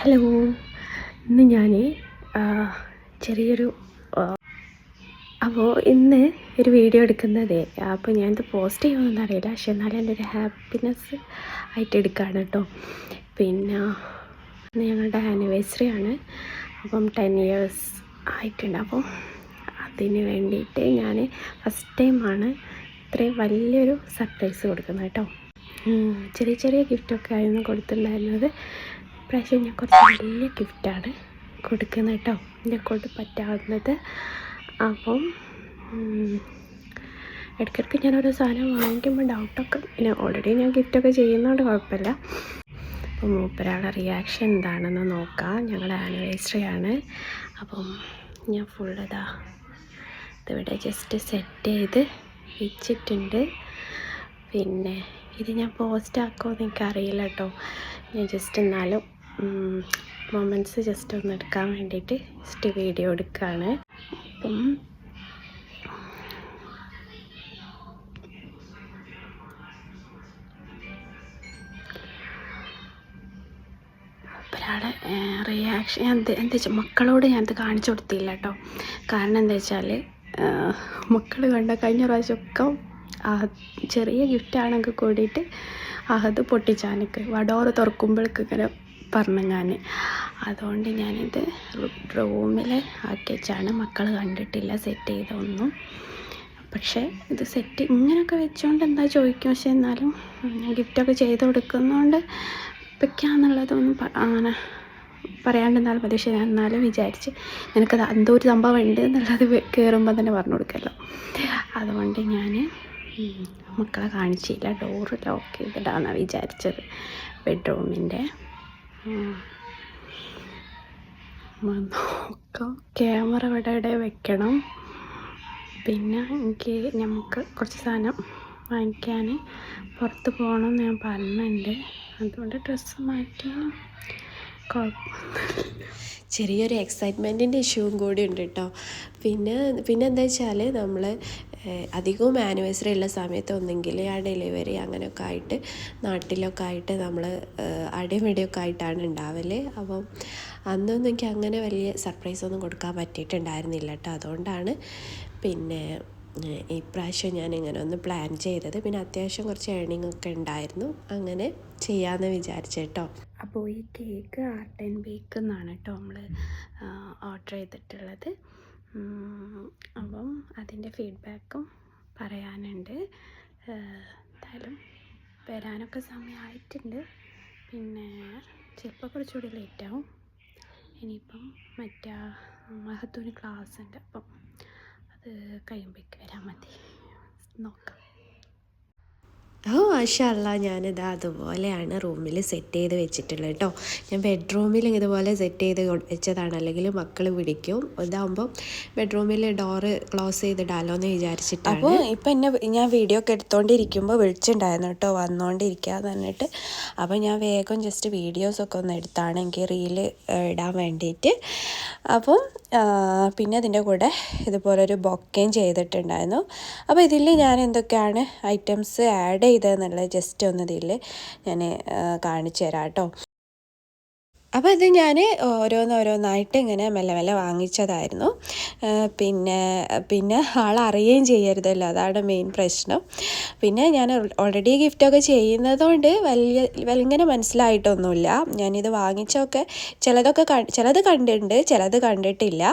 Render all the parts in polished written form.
Hello, ഇന്ന് ഞാൻ ചെറിയൊരു ഇന്ന് ഒരു വീഡിയോ എടുക്കുന്നതേ. അപ്പോൾ ഞാനിത് പോസ്റ്റ് ചെയ്യുമെന്നൊന്നും അറിയില്ല, പക്ഷെ എന്നാലും എൻ്റെ ഒരു ഹാപ്പിനെസ് ആയിട്ട് എടുക്കുകയാണ് കേട്ടോ. പിന്നെ ഇന്ന് ഞങ്ങളുടെ ആനിവേഴ്സറി ആണ്. അപ്പം 10 years ആയിട്ടുണ്ട്. അപ്പം അതിന് വേണ്ടിയിട്ട് ഞാൻ ഫസ്റ്റ് ടൈമാണ് ഇത്രയും വലിയൊരു സർപ്രൈസ് കൊടുക്കുന്നത് കേട്ടോ. ചെറിയ ചെറിയ ഗിഫ്റ്റൊക്കെ ആയിരുന്നു കൊടുത്തിട്ടുണ്ടായിരുന്നത്. ഇപ്രാവശ്യം ഞാൻ കുറച്ച് വലിയ ഗിഫ്റ്റാണ് കൊടുക്കുന്നത് കേട്ടോ, എന്നെക്കൊണ്ട് പറ്റാവുന്നത്. അപ്പം ഇടയ്ക്കിടയ്ക്ക് ഞാനൊരു സാധനം വാങ്ങിക്കുമ്പോൾ ഡൗട്ടൊക്കെ, പിന്നെ ഓൾറെഡി ഞാൻ ഗിഫ്റ്റൊക്കെ ചെയ്യുന്നതുകൊണ്ട് കുഴപ്പമില്ല. അപ്പം മൂപ്പരാളുടെ റിയാക്ഷൻ എന്താണെന്ന് നോക്കാം. ഞങ്ങളുടെ ആനിവേഴ്സറി ആണ്. അപ്പം ഞാൻ ഇതിവിടെ ജസ്റ്റ് സെറ്റ് ചെയ്ത് വെച്ചിട്ടുണ്ട്. പിന്നെ ഇത് ഞാൻ പോസ്റ്റ് ആക്കുമോ എനിക്കറിയില്ല കേട്ടോ. ഞാൻ ജസ്റ്റ് എന്നാലും മൊമെൻറ്റ്സ് ജസ്റ്റ് ഒന്ന് എടുക്കാൻ വേണ്ടിയിട്ട് ജസ്റ്റ് വീഡിയോ എടുക്കുകയാണ്. അപ്പം ഒരാളുടെ റിയാക്ഷൻ എന്താ വെച്ചാൽ, മക്കളോട് ഞാനത് കാണിച്ചു കൊടുത്തില്ല കേട്ടോ. കാരണം എന്താ വെച്ചാൽ മക്കൾ കണ്ട കഴിഞ്ഞ പ്രാവശ്യമൊക്കെ ചെറിയ ഗിഫ്റ്റാണെങ്കിൽ കൂടിയിട്ട് അത് പൊട്ടിച്ചാനൊക്കെ വടോറ് തുറക്കുമ്പോഴേക്ക് ഇങ്ങനെ പറഞ്ഞു ഞാൻ. അതുകൊണ്ട് ഞാനിത് റൂമിൽ ആക്കി വെച്ചാണ്. മക്കൾ കണ്ടിട്ടില്ല സെറ്റ് ചെയ്തൊന്നും. പക്ഷേ ഇത് സെറ്റ് ഇങ്ങനെയൊക്കെ വെച്ചുകൊണ്ട് എന്താ ചോദിക്കും. പക്ഷെ എന്നാലും ഞാൻ ഗിഫ്റ്റൊക്കെ ചെയ്ത് കൊടുക്കുന്നതുകൊണ്ട് വെക്കാന്നുള്ളതൊന്നും അങ്ങനെ പറയാണ്ടെന്നാലും മതി. പക്ഷേ ഞാൻ എന്നാലും വിചാരിച്ച് എനിക്കത് എന്തോ ഒരു സംഭവം ഉണ്ട് എന്നുള്ളത് കയറുമ്പോൾ തന്നെ പറഞ്ഞു കൊടുക്കല്ലോ. അതുകൊണ്ട് ഞാൻ മക്കളെ കാണിച്ചില്ല. ഡോറ് ലോക്ക് ചെയ്തിടാന്നാണ് വിചാരിച്ചത് ബെഡ്റൂമിൻ്റെ. നോക്കാം, ക്യാമറ ഇവിടെ വെക്കണം. പിന്നെ നമുക്ക് കുറച്ച് സാധനം വാങ്ങിക്കാൻ പുറത്ത് പോകണമെന്ന് ഞാൻ പറഞ്ഞിട്ടുണ്ട്. അതുകൊണ്ട് ഡ്രസ്സ് മാറ്റിയാലും കുഴപ്പമൊന്നുമില്ല. ചെറിയൊരു എക്സൈറ്റ്മെൻറ്റിൻ്റെ ഇഷ്യൂവും കൂടി ഉണ്ട് കേട്ടോ. പിന്നെ എന്താ വെച്ചാൽ നമ്മൾ അധികവും ആനിവേഴ്സറി ഉള്ള സമയത്ത് ഒന്നെങ്കിൽ ആ ഡെലിവറി അങ്ങനെയൊക്കെ ആയിട്ട് നാട്ടിലൊക്കെ ആയിട്ട് നമ്മൾ അടിമിടിയൊക്കെ ആയിട്ടാണ് ഉണ്ടാവല്. അപ്പം അന്നൊന്നും എനിക്ക് അങ്ങനെ വലിയ സർപ്രൈസൊന്നും കൊടുക്കാൻ പറ്റിയിട്ടുണ്ടായിരുന്നില്ല കേട്ടോ. അതുകൊണ്ടാണ് പിന്നെ ഇപ്രാവശ്യം ഞാൻ ഇങ്ങനെ ഒന്ന് പ്ലാൻ ചെയ്തത്. പിന്നെ അത്യാവശ്യം കുറച്ച് ഏർണിംഗ് ഒക്കെ ഉണ്ടായിരുന്നു, അങ്ങനെ ചെയ്യാമെന്ന് വിചാരിച്ചു കേട്ടോ. അപ്പോൾ ഈ കേക്ക് ആർട്ട് ആൻഡ് ബേക്ക് എന്നാണ് കേട്ടോ നമ്മൾ ഓർഡർ ചെയ്തിട്ടുള്ളത്. അപ്പം അതിൻ്റെ ഫീഡ്ബാക്കും പറയാനുണ്ട്. എന്തായാലും വരാനൊക്കെ സമയമായിട്ടുണ്ട്. പിന്നെ ചിലപ്പോൾ കുറച്ചുകൂടി ലേറ്റാവും. ഇനിയിപ്പം മഹത്തൂന് ക്ലാസ് ഉണ്ട്, അപ്പം അത് കഴിയുമ്പോഴേക്ക് വരാൻ മതി. നോക്കാം. മാഷാ അല്ലാ, ഞാനിതാ അതുപോലെയാണ് റൂമിൽ സെറ്റ് ചെയ്ത് വെച്ചിട്ടുള്ളത് കേട്ടോ. ഞാൻ ബെഡ്റൂമിൽ ഇതുപോലെ സെറ്റ് ചെയ്ത് വെച്ചതാണ്, അല്ലെങ്കിൽ മക്കൾ പിടിക്കും. ഇതാകുമ്പോൾ ബെഡ്റൂമിൽ ഡോറ് ക്ലോസ് ചെയ്തിടാലോ എന്ന് വിചാരിച്ചിട്ടാണ്. അപ്പോൾ ഇപ്പം ഞാൻ വീഡിയോ ഒക്കെ എടുത്തുകൊണ്ടിരിക്കുമ്പോൾ വിളിച്ചിട്ടുണ്ടായിരുന്നു കേട്ടോ, വന്നുകൊണ്ടിരിക്കുക പറഞ്ഞിട്ട്. അപ്പോൾ ഞാൻ വേഗം ജസ്റ്റ് വീഡിയോസൊക്കെ ഒന്ന് എടുത്താണ് എനിക്ക് റീൽ ഇടാൻ വേണ്ടിയിട്ട്. അപ്പം പിന്നെ അതിൻ്റെ കൂടെ ഇതുപോലൊരു ബൊക്കയും ചെയ്തിട്ടുണ്ടായിരുന്നു. അപ്പോൾ ഇതിൽ ഞാൻ എന്തൊക്കെയാണ് ഐറ്റംസ് ആഡ് ചെയ്തതെന്നുള്ളത് ജസ്റ്റ് ഒന്ന് ഇതിൽ ഞാൻ കാണിച്ചു തരാം കേട്ടോ. അപ്പോൾ ഇത് ഞാൻ ഓരോന്നായിട്ട് ഇങ്ങനെ മെല്ലെ വാങ്ങിച്ചതായിരുന്നു. പിന്നെ ആളറിയുകയും ചെയ്യരുതല്ലോ, അതാണ് മെയിൻ പ്രശ്നം. പിന്നെ ഞാൻ ഓൾറെഡി ഗിഫ്റ്റൊക്കെ ചെയ്യുന്നതുകൊണ്ട് ഇങ്ങനെ മനസ്സിലായിട്ടൊന്നുമില്ല. ഞാനിത് വാങ്ങിച്ചൊക്കെ ചിലത് കണ്ടിട്ടുണ്ട്, ചിലത് കണ്ടിട്ടില്ല.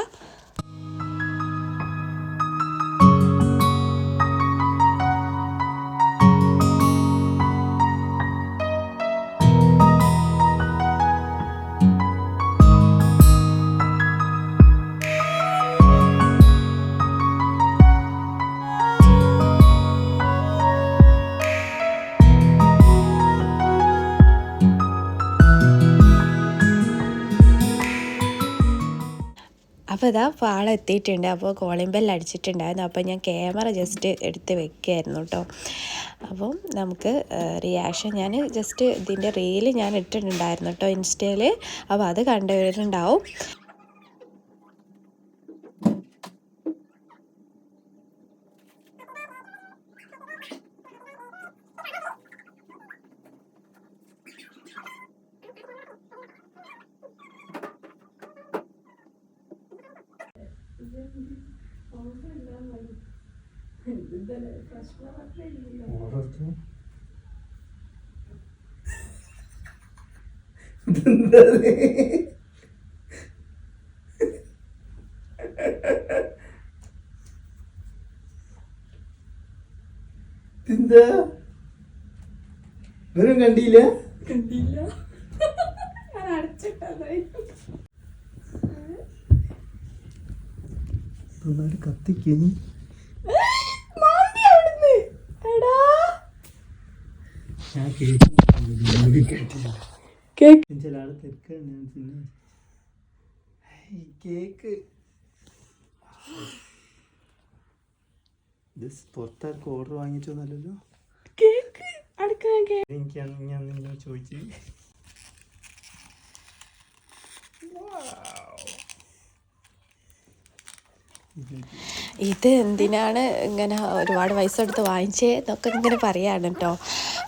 അപ്പോൾ ഇതാ പാളെത്തിയിട്ടുണ്ട്. അപ്പോൾ കോളിംഗ് ബെൽ അടിച്ചിട്ടുണ്ടായിരുന്നു. അപ്പോൾ ഞാൻ ക്യാമറ ജസ്റ്റ് എടുത്ത് വെക്കുകയായിരുന്നു കേട്ടോ. അപ്പം നമുക്ക് റിയാക്ഷൻ ഞാൻ ജസ്റ്റ് ഇതിൻ്റെ റീല് ഞാൻ ഇട്ടിട്ടുണ്ടായിരുന്നു കേട്ടോ ഇൻസ്റ്റയിൽ. അപ്പോൾ അത് കണ്ടുവരുന്നുണ്ടാവും. എന്താ ഇവരും കണ്ടില്ല ഞാൻ അടച്ചിട്ടായിരുന്നു. കത്തിക്കനി ഞാൻ ചില ആള് തെക്കാണ് കേക്ക് ഇത് പുറത്താർക്ക് ഓർഡർ വാങ്ങിച്ചോന്നല്ലോ കേക്ക് അടുക്കാൻ എനിക്ക് ഞാൻ ചോദിച്ചു ഇത് എന്തിനാണ് ഇങ്ങനെ ഒരുപാട് പൈസ എടുത്ത് വാങ്ങിച്ചേ എന്നൊക്കെ ഇങ്ങനെ പറയാണ് കേട്ടോ.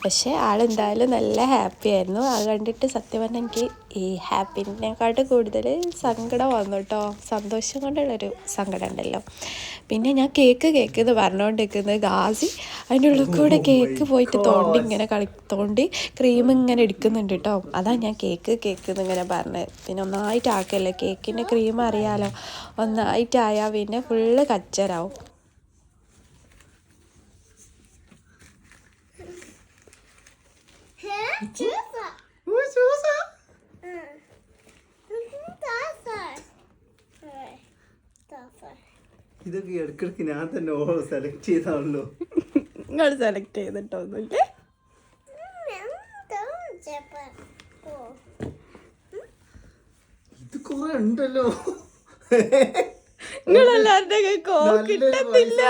പക്ഷേ ആളെന്തായാലും നല്ല ഹാപ്പി ആയിരുന്നു. അത് കണ്ടിട്ട് സത്യം പറഞ്ഞാൽ എനിക്ക് ഈ ഹാപ്പിനെക്കാട്ടും കൂടുതൽ സങ്കടം വന്നു കേട്ടോ. സന്തോഷം കൊണ്ടുള്ളൊരു സങ്കടം ഉണ്ടല്ലോ. പിന്നെ ഞാൻ കേക്ക് എന്ന് പറഞ്ഞുകൊണ്ടിരിക്കുന്നത് ഗാസി അതിൻ്റെ ഉള്ളിൽ കൂടെ കേക്ക് പോയിട്ട് തോണ്ടി ഇങ്ങനെ തോണ്ടി ക്രീം ഇങ്ങനെ എടുക്കുന്നുണ്ട് കേട്ടോ. അതാണ് ഞാൻ കേക്ക് എന്നിങ്ങനെ പറഞ്ഞത്. പിന്നെ ഒന്നായിട്ട് ആക്കല്ലേ, കേക്കിൻ്റെ ക്രീം അറിയാലോ, ഒന്നായിട്ടായാൽ പിന്നെ ഫുള്ള് കച്ചറാവും. ഇതൊക്കെ ഇടക്കിടക്ക് ഞാൻ തന്നെ സെലക്ട് ചെയ്താണല്ലോ. നിങ്ങൾ സെലക്ട് ചെയ്തിട്ടൊന്നുമില്ലേ? ഇത് കുറെ ഉണ്ടല്ലോ. നിങ്ങളെല്ലാവരുടെ കിട്ടുന്നില്ല.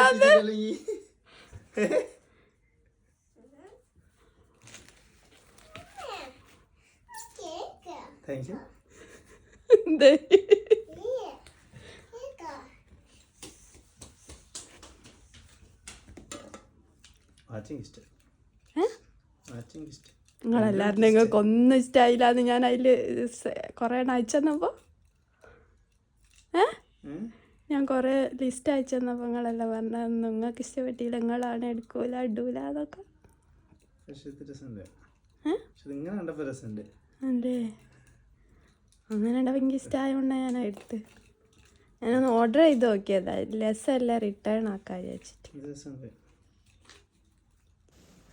Thank you. നിങ്ങളെല്ലാവരും നിങ്ങൾക്ക് ഒന്നും ഇഷ്ടമായില്ലാന്ന് ഞാൻ അതിൽ കുറേ അയച്ചെന്നപ്പോൾ ഞാൻ കുറേ ലിസ്റ്റ് അയച്ചെന്നപ്പോൾ നിങ്ങളെല്ലാം പറഞ്ഞ നിങ്ങൾക്ക് ഇഷ്ടപ്പെട്ടില്ല, നിങ്ങളാണ് എടുക്കൂല ഇടൂല അതൊക്കെ. അല്ലേ അങ്ങനെ ഉണ്ടപ്പോൾ എനിക്ക് ഇഷ്ടമായതുകൊണ്ടാണ് ഞാൻ എടുത്ത്. ഞാനൊന്ന് ഓർഡർ ചെയ്ത് നോക്കിയതാ, ലെസ്സല്ല റിട്ടേൺ ആക്കാൻ വിചാരിച്ചിട്ട്.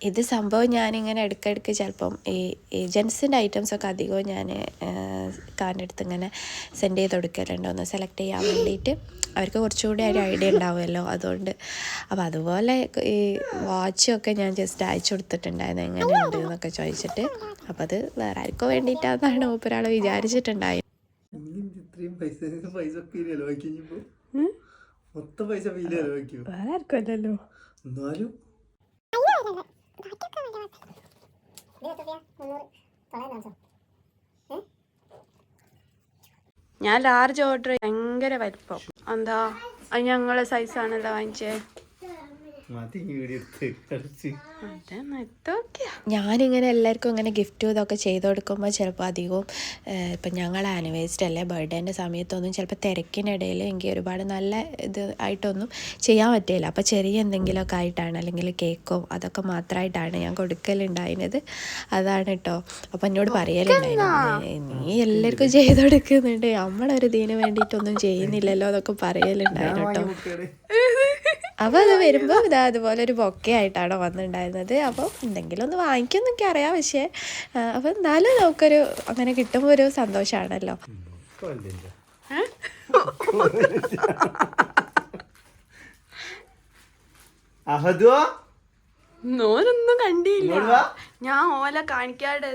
ഇത് സംഭവം ഞാനിങ്ങനെ ഇടയ്ക്കിടയ്ക്ക് ചിലപ്പം ഈ ജെൻസിൻ്റെ ഐറ്റംസൊക്കെ അധികവും ഞാൻ കാറിൻ്റെ അടുത്ത് ഇങ്ങനെ സെൻഡ് ചെയ്ത് കൊടുക്കലുണ്ട്, ഒന്ന് സെലക്ട് ചെയ്യാൻ വേണ്ടിയിട്ട്. അവർക്ക് കുറച്ചുകൂടി ഒരു ഐഡിയ ഉണ്ടാവുമല്ലോ, അതുകൊണ്ട്. അപ്പോൾ അതുപോലെ ഈ വാച്ചൊക്കെ ഞാൻ ജസ്റ്റ് അയച്ചു കൊടുത്തിട്ടുണ്ടായിരുന്നു, എങ്ങനെയുണ്ട് എന്നൊക്കെ ചോദിച്ചിട്ട്. അപ്പോൾ അത് വേറെ ആർക്കോ വേണ്ടിയിട്ടാണെന്നാണ് ഒരാൾ വിചാരിച്ചിട്ടുണ്ടായത്. വേറെ ആർക്കും അല്ലല്ലോ. ഞാൻ ലാർജ് ഓർഡർ, ഭയങ്കര വലിപ്പം. എന്താ അത് ഞങ്ങളെ സൈസാണല്ലോ വാങ്ങിച്ചേ. ഞാനിങ്ങനെ എല്ലാവർക്കും ഇങ്ങനെ ഗിഫ്റ്റും ഇതൊക്കെ ചെയ്ത് കൊടുക്കുമ്പോൾ ചിലപ്പോൾ അധികവും ഇപ്പം ഞങ്ങൾ ആനിവേഴ്സറി അല്ലേ ബർത്ത്ഡേൻ്റെ സമയത്തൊന്നും ചിലപ്പോൾ തിരക്കിനിടയിൽ എനിക്ക് ഒരുപാട് നല്ല ഇത് ആയിട്ടൊന്നും ചെയ്യാൻ പറ്റില്ല. അപ്പോൾ ചെറിയ എന്തെങ്കിലുമൊക്കെ ആയിട്ടാണ്, അല്ലെങ്കിൽ കേക്കോ അതൊക്കെ മാത്രമായിട്ടാണ് ഞാൻ കൊടുക്കലുണ്ടായിരുന്നത്. അതാണ് കേട്ടോ. അപ്പം എന്നോട് പറയലുണ്ടായിരുന്നു, നീ എല്ലാവർക്കും ചെയ്ത് കൊടുക്കുന്നുണ്ട്, നമ്മളൊരു ഇതിന് വേണ്ടിയിട്ടൊന്നും ചെയ്യുന്നില്ലല്ലോ എന്നൊക്കെ പറയലുണ്ടായിരുന്നു കേട്ടോ. അപ്പോൾ അത് വരുമ്പോൾ ഇതാ അതുപോലെ ഒരു ബൊക്കെ ആയിട്ടാണ് വന്നിട്ടുണ്ടായിരുന്നത്. അപ്പോൾ എന്തെങ്കിലും ഒന്ന് വാങ്ങിക്കുമെന്നൊക്കെ അറിയാം, പക്ഷേ അപ്പോൾ എന്നാലും നമുക്കൊരു അങ്ങനെ കിട്ടുമ്പോൾ ഒരു സന്തോഷമാണല്ലോ. നോനൊന്നും കണ്ടില്ല, ഞാൻ ഓല കാണിക്കാതെ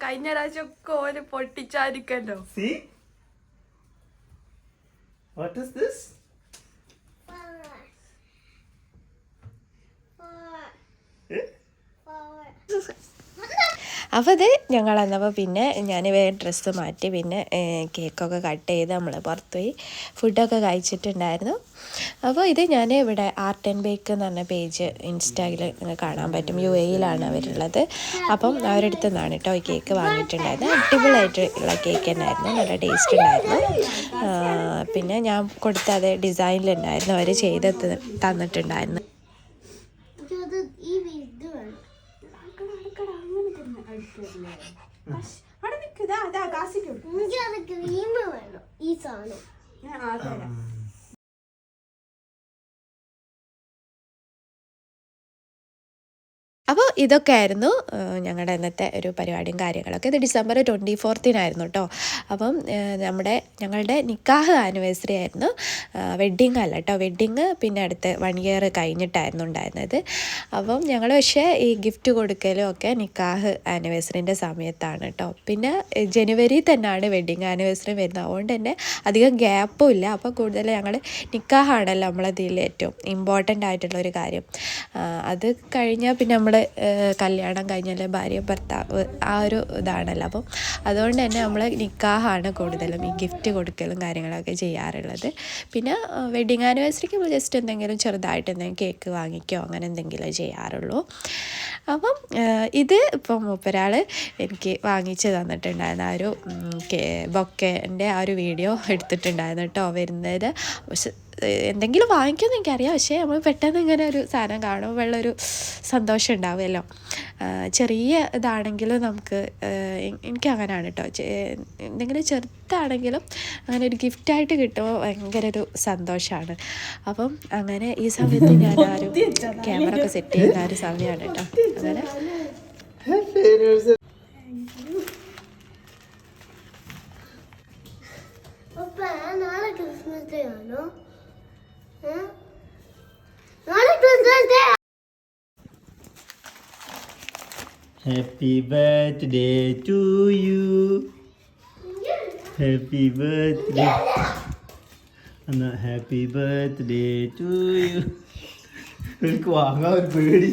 കഴിഞ്ഞ പ്രാവശ്യം ഒക്കെ ഓല പൊട്ടിച്ചായിരിക്കല്ലോ. അപ്പോൾ അത് ഞങ്ങൾ വന്നപ്പോൾ പിന്നെ ഞാൻ വേഗം ഡ്രസ്സ് മാറ്റി പിന്നെ കേക്കൊക്കെ കട്ട് ചെയ്ത് നമ്മൾ പുറത്തുപോയി ഫുഡൊക്കെ കഴിച്ചിട്ടുണ്ടായിരുന്നു. അപ്പോൾ ഇത് ഞാൻ ഇവിടെ ആർട്ട് ആൻഡ് ബേക്ക് എന്ന് പറഞ്ഞ പേജ് ഇൻസ്റ്റായിൽ കാണാൻ പറ്റും. UAE-യിലാണ് അവരുള്ളത്. അപ്പം അവരുടെ അടുത്ത് നിന്നാണ് കേട്ടോ ഈ കേക്ക് വാങ്ങിയിട്ടുണ്ടായിരുന്നത്. അടിപൊളിയായിട്ടുള്ള കേക്ക് തന്നെയായിരുന്നു, നല്ല ടേസ്റ്റ് ഉണ്ടായിരുന്നു. പിന്നെ ഞാൻ കൊടുത്ത അതേ ഡിസൈനിലുണ്ടായിരുന്നു അവർ ചെയ്ത് തന്നിട്ടുണ്ടായിരുന്നു. ഈ സാധനം അപ്പോൾ ഇതൊക്കെ ആയിരുന്നു ഞങ്ങളുടെ ഇന്നത്തെ ഒരു പരിപാടിയും കാര്യങ്ങളൊക്കെ. ഇത് December 24-നായിരുന്നു കേട്ടോ. അപ്പം ഞങ്ങളുടെ നിക്കാഹ് ആനിവേഴ്സറി ആയിരുന്നു, വെഡ്ഡിങ് അല്ല കേട്ടോ. വെഡ്ഡിങ് പിന്നെ അടുത്ത് 1 year കഴിഞ്ഞിട്ടായിരുന്നു ഉണ്ടായിരുന്നത്. അപ്പം ഞങ്ങൾ പക്ഷേ ഈ ഗിഫ്റ്റ് കൊടുക്കലും ഒക്കെ നിക്കാഹ് ആനിവേഴ്സറിൻ്റെ സമയത്താണ് കേട്ടോ. പിന്നെ ജനുവരി തന്നെയാണ് വെഡ്ഡിങ് ആനിവേഴ്സറി വരുന്നത്, അതുകൊണ്ട് തന്നെ അധികം ഗ്യാപ്പും ഇല്ല. അപ്പോൾ കൂടുതൽ ഞങ്ങൾ നിക്കാഹാണല്ലോ നമ്മളതിൽ ഏറ്റവും ഇമ്പോർട്ടൻ്റ് ആയിട്ടുള്ളൊരു കാര്യം. അത് കഴിഞ്ഞാൽ പിന്നെ നമ്മൾ കല്യാണം കഴിഞ്ഞാൽ ഭാര്യ ഭർത്താവ് ആ ഒരു ഇതാണല്ലോ. അപ്പം അതുകൊണ്ട് തന്നെ നമ്മൾ നിക്കാഹാണ് കൂടുതലും ഈ ഗിഫ്റ്റ് കൊടുക്കലും കാര്യങ്ങളൊക്കെ ചെയ്യാറുള്ളത്. പിന്നെ വെഡ്ഡിങ് ആനിവേഴ്സറിക്ക് നമ്മൾ ജസ്റ്റ് എന്തെങ്കിലും ചെറുതായിട്ട് എന്തെങ്കിലും കേക്ക് വാങ്ങിക്കോ അങ്ങനെ എന്തെങ്കിലും ചെയ്യാറുള്ളൂ. അപ്പം ഇത് ഇപ്പം മൂപ്പരാൾ എനിക്ക് വാങ്ങിച്ച് തന്നിട്ടുണ്ടായിരുന്ന ആ ഒരു ബൊക്കേൻ്റെ ആ ഒരു വീഡിയോ എടുത്തിട്ടുണ്ടായിരുന്നു കേട്ടോ വരുന്നത്. പക്ഷെ എന്തെങ്കിലും വാങ്ങിക്കുമെന്ന് എനിക്കറിയാം, പക്ഷേ നമ്മൾ പെട്ടെന്ന് ഇങ്ങനെ ഒരു സാധനം കാണുമ്പോൾ ഉള്ളൊരു സന്തോഷം ഉണ്ടാവുമല്ലോ. ചെറിയ ഇതാണെങ്കിലും നമുക്ക് എനിക്കങ്ങനെയാണ് കേട്ടോ. എന്തെങ്കിലും ചെറുതാണെങ്കിലും അങ്ങനെ ഒരു ഗിഫ്റ്റായിട്ട് കിട്ടുമ്പോൾ ഭയങ്കര ഒരു സന്തോഷമാണ്. അപ്പം അങ്ങനെ ഈ സമയത്ത് ഞാൻ ആ ഒരു ക്യാമറ ഒക്കെ സെറ്റ് ചെയ്യുന്ന ആ ഒരു സമയമാണ് കേട്ടോ. അങ്ങനെ നാളെ ക്രിസ്മസ് ഡേ ആണോ? നാളെ Christmas day. Happy birthday to you. Happy birthday. Anna, happy birthday to you. എനിക്ക് വാങ്ങാൻ ഒരു പേടി.